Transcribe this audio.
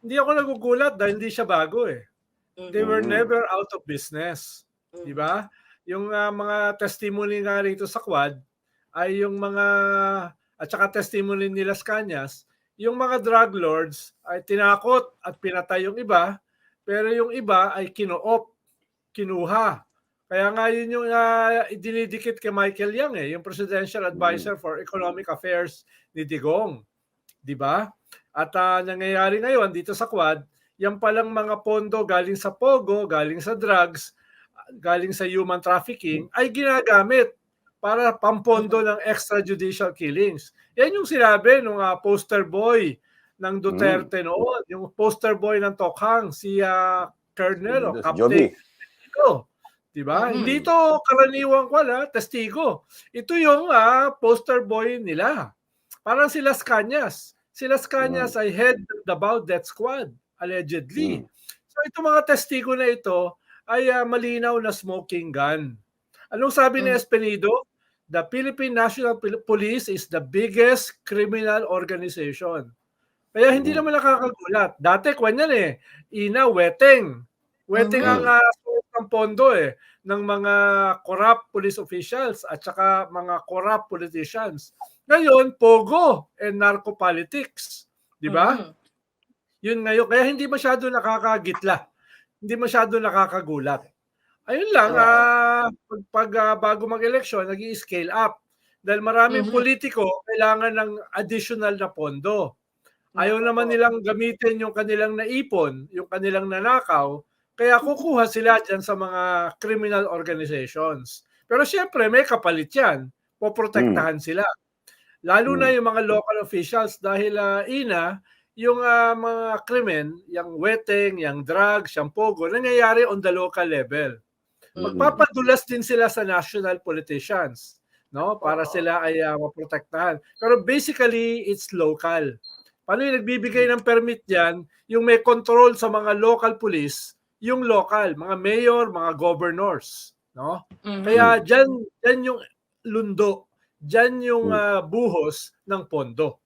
Hindi ako nagugulat dahil hindi siya bago, eh. They were Mhm. never out of business, 'di Mhm. ba? Yung, mga testimony nga rito sa Quad ay yung mga at saka testimony ni Las Cañas, yung mga drug lords ay tinakot at pinatay yung iba, pero yung iba ay kinuha. Kaya nga yun yung, idinidikit kay Michael Yang, eh, yung Presidential Mhm. Advisor for Economic Affairs ni Digong, 'di ba? At, nangyayari ngayon dito sa Quad, yan palang mga pondo galing sa pogo, galing sa drugs, galing sa human trafficking ay ginagamit para pampondo Mhm. ng extrajudicial killings. Yan yung sinabi nung, poster boy ng Hmm. Duterte noon, yung poster boy ng Tokhang si, Colonel o Si Captain Joby. Testigo, 'di ba? Hindi Mhm. ito karaniwang testigo. Ito yung, poster boy nila. Parang si Las Cañas. Si Las Mhm. Cañas ay head of the Baudet Squad, allegedly. Hmm. So itong mga testigo na ito ay, malinaw na smoking gun. Anong sabi ni Mhm. Espenido? The Philippine National Police is the biggest criminal organization. Kaya hindi Mhm. naman nakakagulat. Dati kuwan yan, eh, weteng. Weteng ang, Mhm. source ng pondo, eh, ng mga corrupt police officials at saka mga corrupt politicians. Ngayon, pogo and narco politics, 'di ba? Mhm. Yun ngayon kaya hindi masyado nakakagitla, hindi masyado nakakagulat. Ayun lang, Oo. bago mag-eleksyon nag-i-scale up dahil maraming Mhm. politiko kailangan ng additional na pondo. Ayaw Naku naman po. nilang gamitin yung kanilang naipon, yung kanilang nanakaw, kaya kukuha sila diyan sa mga criminal organizations. Pero siyempre may kapalit yan, Hmm. poprotektahan sila. Lalo na Hmm. yung mga local officials dahil, yung, mga krimen, yang weteng, yang drugs, yang pogo, nangyayari on the local level. Mhm. Magpapadulas din sila sa national politicians, 'no, para Oo. sila ay, maprotektahan. Pero basically, it's local. Paano yung nagbibigay Mhm. ng permit diyan, yung may control sa mga local police, yung local, mga mayor, mga governors, 'no? Mhm. Kaya diyan yung lundo, diyan yung, Hmm. buhos ng pondo.